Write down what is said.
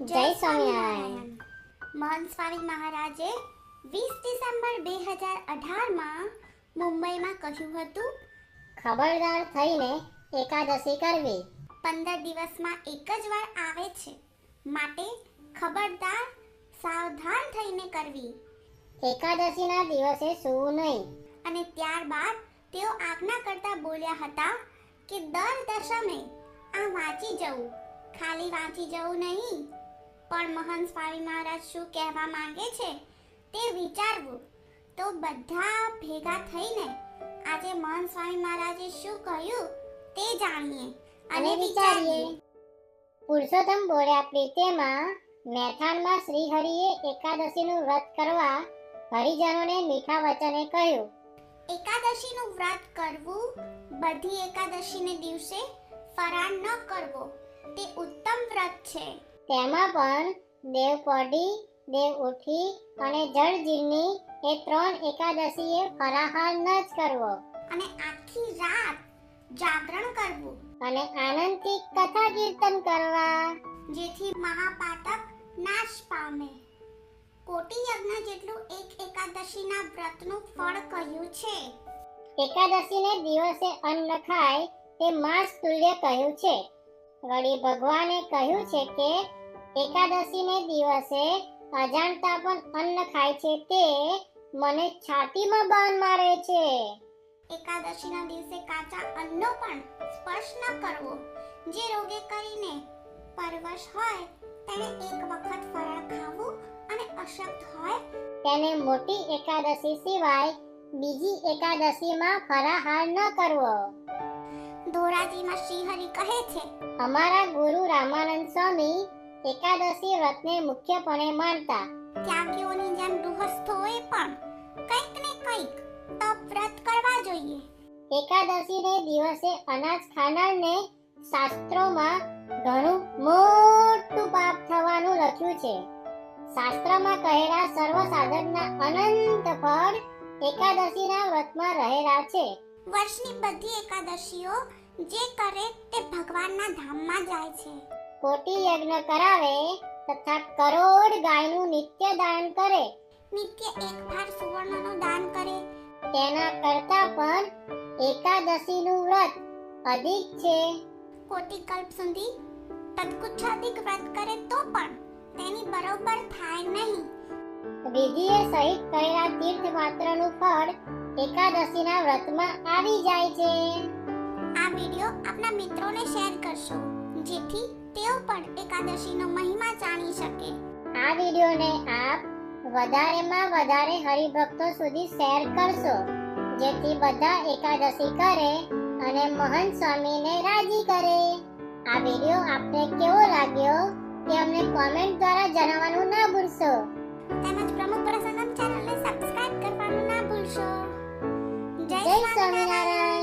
જય સ્વામિનારાયણ. મહંત સ્વામી મહારાજે 20 ડિસેમ્બર 2018માં મુંબઈમાં કહ્યું હતું, ખબરદાર થઈને એકાદશી કરવી. 15 દિવસમાં એક જ વાર આવે છે, માટે ખબરદાર સાવધાન થઈને કરવી. એકાદશીના દિવસે સૂવું નહીં. અને ત્યારબાદ તેઓ આજ્ઞા કરતા બોલ્યા હતા કે દર દશમે આ વાંચી જવું, ખાલી વાંચી જવું નહીં, પણ મહંત સ્વામી મહારાજ શું કહેવા માંગે છે તે વિચારવું. તો બધા ભેગા થઈને આજે મહંત સ્વામી મહારાજે શું કહ્યું તે જાણીએ અને વિચારીએ. પુરુષોત્તમ બોલ્યા પ્રીતેમાં મહેઠાણમાં શ્રીહરિએ એકાદશીનું વ્રત કરવા હરિજનોને મીઠા વચને કહ્યું. એકાદશીનું વ્રત કરવું, બધી એકાદશીને દિવસે ફરાળ ન કરવો, તે ઉત્તમ વ્રત છે. તેમાં પણ દેવ પોઢી, દેવ ઉઠી અને જળજીરની એ 3 એકાદશીએ ફરાહાર ન જ કરવો અને આખી રાત જાગરણ કરવું અને આનંદથી કથા કીર્તન કરવા, જેથી મહાપાતક નાશ પામે. કોટી યજ્ઞ જેટલું એક એકાદશીના વ્રતનું ફળ કહ્યું છે. એકાદશીને દિવસે અન્ન ખાય તે માંસ તુલ્ય કહ્યું છે. વળી ભગવાને કહ્યું છે કે એકાદશીને દિવસે અજાણતા પણ અન્ન ખાય છે તે મને છાતીમાં બાણ મારે છે. એકાદશીના દિવસે કાચા અન્નનો પણ સ્પર્શ ન કરવો. જે રોગે કરીને પરવશ હોય તેને એક વખત ફરાળ ખાવું અને અશક્ત હોય તેને મોટી એકાદશી સિવાય બીજી એકાદશીમાં ફરાહાર ન કરવો. ધોરાજીમાં શ્રીહરિ કહે છે, અમારા ગુરુ રામાનંદ સ્વામી એકાદશી વ્રતને મુખ્યપણે માનતા. ત્યાગીઓની જેમ ગૃહસ્થોએ પણ કંઈક ને કંઈક તપ વ્રત કરવા જોઈએ. એકાદશીને દિવસે અનાજ ખાનારને શાસ્ત્રોમાં ઘણું મોટું પાપ થવાનું લખ્યું છે. શાસ્ત્રમાં કહેલા સર્વ સાધનના અનંત ફળ એકાદશીના વ્રતમાં રહેલા છે. વર્ષની બધી એકાદશીઓ જે કરે તે ભગવાનના ધામમાં જાય છે. કોટી યજ્ઞ કરાવે તથા કરોડ ગાયનું નિત્ય દાન કરે, નિત્ય એક ભાર સુવર્ણનું દાન કરે, તેના કરતા પણ એકાદશીનું વ્રત અધિક છે. કોટી કલ્પ સુધી તત્કુચ્છાધિક વ્રત કરે તો પણ તેની બરોબર થાય નહીં. વિધિએ સહિત કરેલા તીર્થ માત્રનું ફળ એકાદશીના વ્રતમાં આવી જાય છે. આ વિડિયો આપના મિત્રોને શેર કરશો, જેથી તેઓ પણ એકાદશીનો મહિમા જાણી શકે. આ વિડિયોને આપ વધારેમાં વધારે હરિભક્તો સુધી શેર કરશો, જેથી બધા એકાદશી કરે અને મહંત સ્વામીને રાજી કરે. આ વિડિયો આપને કેવો લાગ્યો તે અમને કોમેન્ટ દ્વારા જણાવવાનું ના ભૂલશો. તેમજ પ્રમુખ પ્રસંગમ ચેનલને સબસ્ક્રાઇબ કરવાનું ના ભૂલશો. જય સ્વામિનારાયણ.